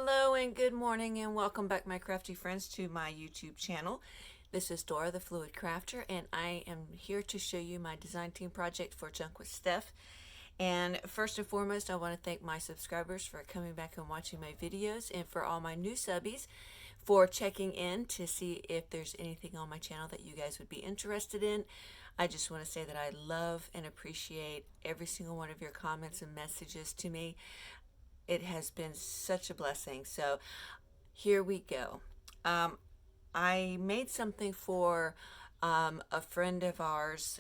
Hello and good morning and welcome back, my crafty friends, to my YouTube channel. This is Dora the Fluid Crafter, and I am here to show you my design team project for Junk with Steph. And first and foremost, I want to thank my subscribers for coming back and watching my videos, and for all my new subbies for checking in to see if there's anything on my channel that you guys would be interested in. I just want to say that I love and appreciate every single one of your comments and messages to me. It has been such a blessing. So here we go. I made something for a friend of ours.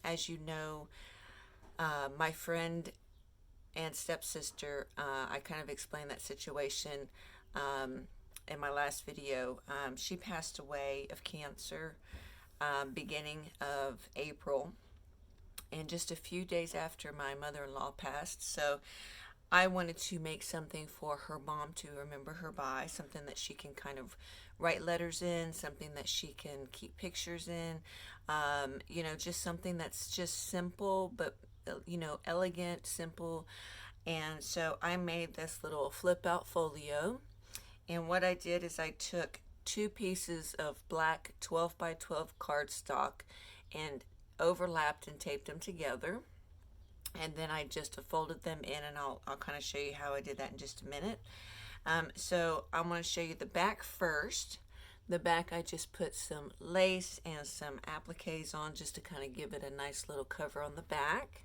As you know, my friend and stepsister, I kind of explained that situation in my last video. She passed away of cancer beginning of April, and just a few days after my mother-in-law passed. So I wanted to make something for her mom to remember her by, something that she can kind of write letters in, something that she can keep pictures in, just something that's just simple, but, elegant, simple. And so I made this little flip out folio. And what I did is I took 2 pieces of black 12 by 12 cardstock and overlapped and taped them together. And then I just folded them in, and I'll kind of show you how I did that in just a minute. So I'm going to show you the back first. The back, I just put some lace and some appliques on just to kind of give it a nice little cover on the back.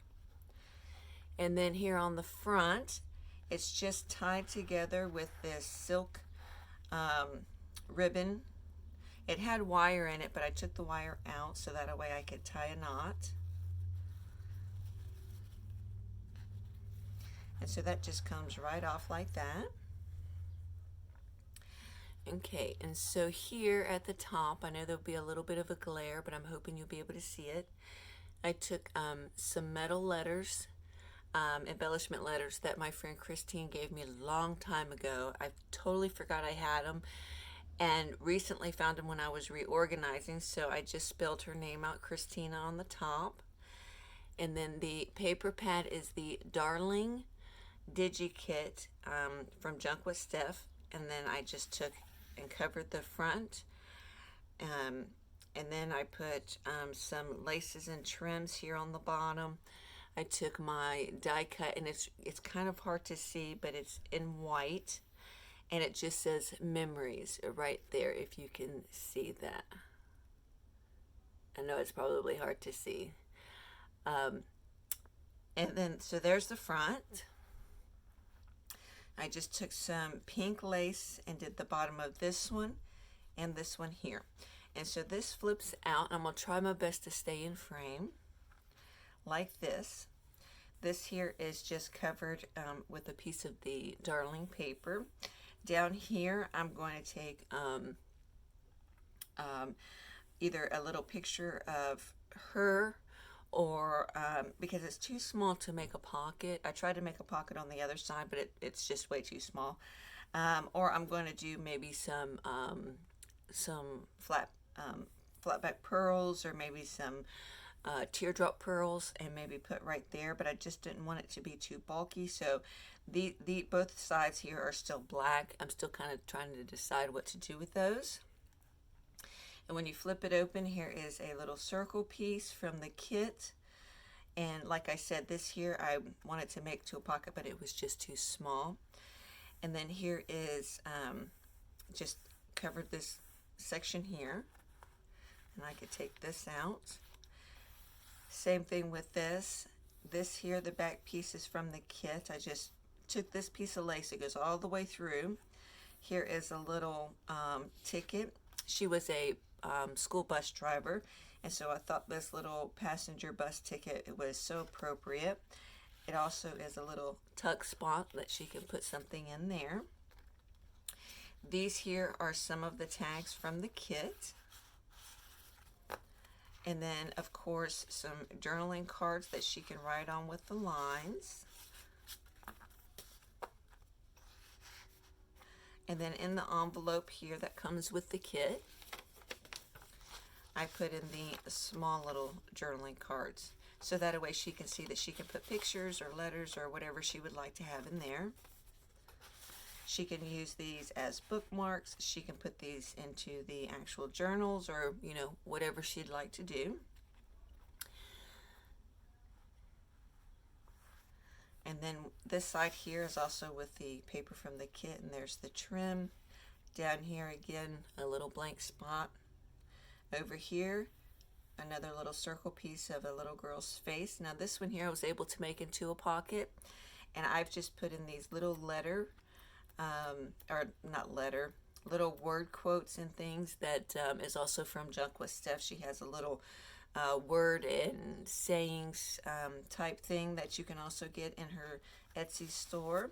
And then here on the front, it's just tied together with this silk ribbon. It had wire in it, but I took the wire out so that way I could tie a knot. And so that just comes right off like that. Okay, and so here at the top, I know there'll be a little bit of a glare, but I'm hoping you'll be able to see it. I took some metal letters, embellishment letters that my friend Christine gave me a long time ago. I totally forgot I had them, and recently found them when I was reorganizing, so I just spelled her name out, Christina, on the top. And then the paper pad is the Darling DigiKit from Junk with Steph, and then I just took and covered the front, and then I put some laces and trims here on the bottom. I took my die cut, and it's kind of hard to see, but it's in white, and it just says memories right there, if you can see that. I know it's probably hard to see. And then so there's the front. I just took some pink lace and did the bottom of this one and this one here. And so this flips out. I'm going to try my best to stay in frame like this. This here is just covered with a piece of the Darling paper. Down here, I'm going to take either a little picture of her, or because it's too small to make a pocket. I tried to make a pocket on the other side, but it's just way too small. Or I'm going to do maybe some flat back pearls, or maybe some teardrop pearls, and maybe put right there. But I just didn't want it to be too bulky, so the both sides here are still black. I'm still kind of trying to decide what to do with those. And when you flip it open, here is a little circle piece from the kit. And like I said, this here I wanted to make to a pocket, but it was just too small. And then here is just covered this section here. And I could take this out. Same thing with this. This here, the back piece is from the kit. I just took this piece of lace. It goes all the way through. Here is a little ticket. She was a school bus driver, and so I thought this little passenger bus ticket, it was so appropriate. It also is a little tuck spot that she can put something in there. These here are some of the tags from the kit. And then, of course, some journaling cards that she can write on with the lines. And then in the envelope here that comes with the kit, I put in the small little journaling cards, so that way she can see that she can put pictures or letters or whatever she would like to have in there. She can use these as bookmarks. She can put these into the actual journals, or, you know, whatever she'd like to do. And then this side here is also with the paper from the kit, and there's the trim. Down here again, a little blank spot. Over here, another little circle piece of a little girl's face. Now this one here I was able to make into a pocket, and I've just put in these little letter, or not letter, little word quotes and things that is also from Junk with Steph. She has a little word and sayings type thing that you can also get in her Etsy store.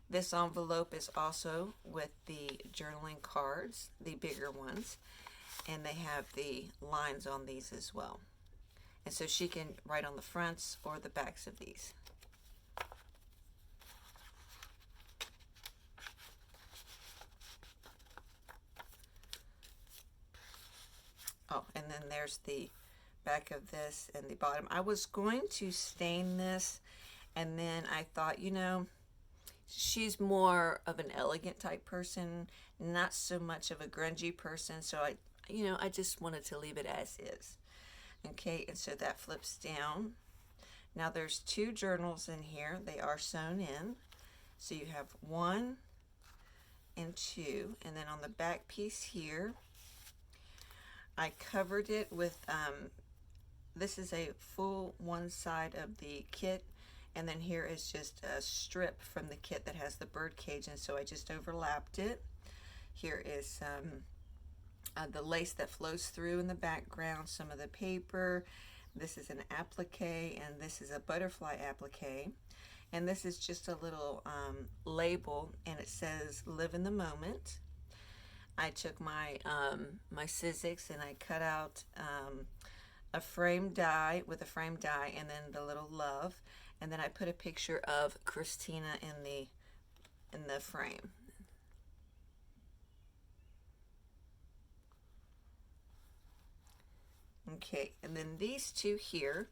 This envelope is also with the journaling cards, the bigger ones, and they have the lines on these as well. And so she can write on the fronts or the backs of these. Oh, and then there's the back of this and the bottom. I was going to stain this, and then I thought, you know, she's more of an elegant type person, not so much of a grungy person, so I just wanted to leave it as is. Okay, and so that flips down. Now there's two journals in here. They are sewn in. So you have 1 and 2, and then on the back piece here, I covered it with, this is a full one side of the kit, and then here is just a strip from the kit that has the bird cage, and so I just overlapped it. Here is the lace that flows through in the background, some of the paper. This is an applique, and this is a butterfly applique. And this is just a little label, and it says "Live in the Moment." I took my my Sizzix and I cut out a frame die with a frame die, and then the little love, and then I put a picture of Christina in the frame. Okay, and then these two here,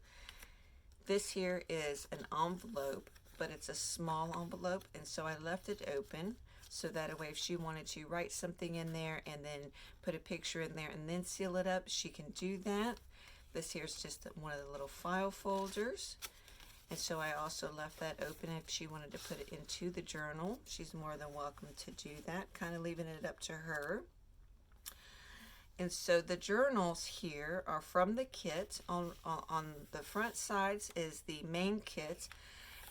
this here is an envelope, but it's a small envelope, and so I left it open so that way if she wanted to write something in there and then put a picture in there and then seal it up, she can do that. This here is just one of the little file folders, and so I also left that open. If she wanted to put it into the journal, she's more than welcome to do that, kind of leaving it up to her. And so the journals here are from the kit. On the front sides is the main kit,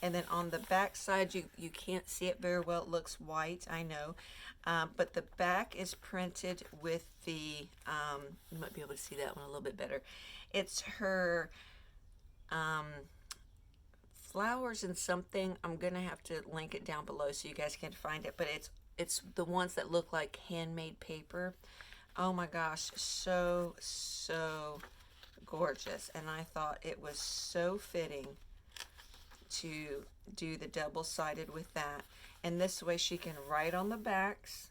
and then on the back side, you can't see it very well. It looks white, I know, but the back is printed with the, you might be able to see that one a little bit better. It's her flowers and something. I'm gonna have to link it down below so you guys can find it, but it's the ones that look like handmade paper. Oh my gosh, so gorgeous. And I thought it was so fitting to do the double-sided with that. And this way she can write on the backs,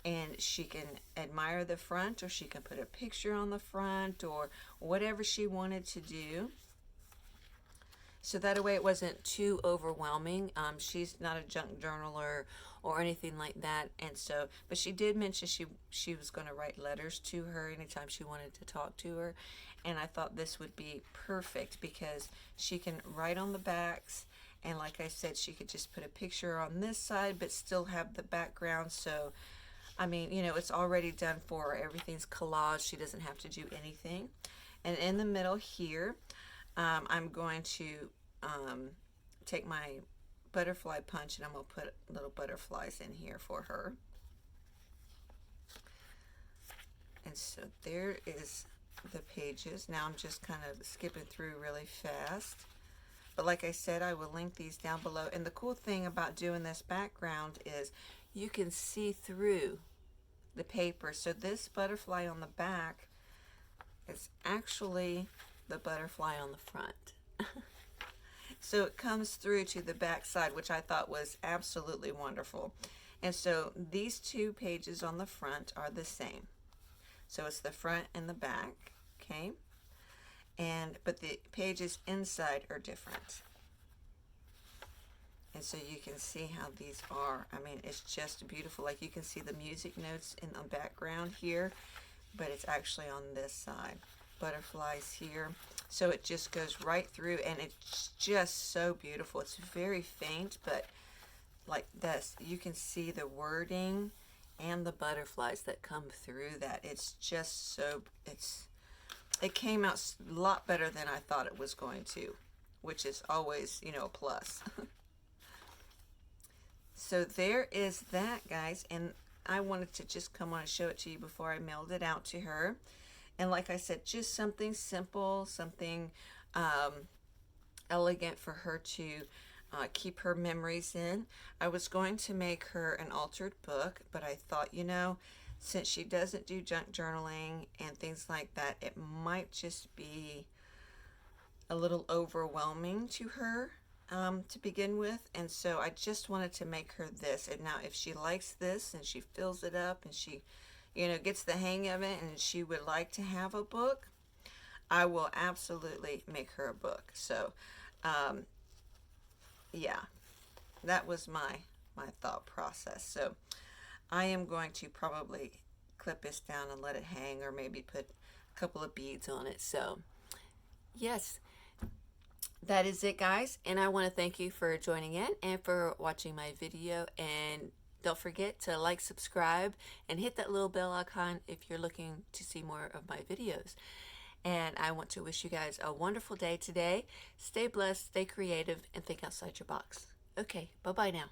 and she can admire the front, or she can put a picture on the front, or whatever she wanted to do. So that way it wasn't too overwhelming. She's not a junk journaler or anything like that, and so, but she did mention she was going to write letters to her anytime she wanted to talk to her, and I thought this would be perfect because she can write on the backs, and like I said, she could just put a picture on this side but still have the background. So I mean, you know, it's already done for her. Everything's collage. She doesn't have to do anything. And in the middle here, I'm going to take my butterfly punch, and I'm going to put little butterflies in here for her. And so there is the pages. Now I'm just kind of skipping through really fast. But like I said, I will link these down below. And the cool thing about doing this background is you can see through the paper. So this butterfly on the back is actually the butterfly on the front. So it comes through to the back side, which I thought was absolutely wonderful. And so these two pages on the front are the same. So it's the front and the back, okay? But the pages inside are different. And so you can see how these are. I mean, it's just beautiful. Like you can see the music notes in the background here, but it's actually on this side. Butterflies here. So it just goes right through, and it's just so beautiful. It's very faint, but like this, you can see the wording and the butterflies that come through that. It's just so, it came out a lot better than I thought it was going to, which is always, you know, a plus. So there is that, guys, and I wanted to just come on and show it to you before I mailed it out to her. And like I said, just something simple, something elegant for her to keep her memories in. I was going to make her an altered book, but I thought, you know, since she doesn't do junk journaling and things like that, it might just be a little overwhelming to her to begin with. And so I just wanted to make her this. And now if she likes this and she fills it up and she, you know, gets the hang of it and she would like to have a book, I will absolutely make her a book. So yeah, that was my thought process. So I am going to probably clip this down and let it hang, or maybe put a couple of beads on it. So yes, that is it, guys, and I want to thank you for joining in and for watching my video. And don't forget to like, subscribe, and hit that little bell icon if you're looking to see more of my videos. And I want to wish you guys a wonderful day today. Stay blessed, stay creative, and think outside your box. Okay, bye-bye now.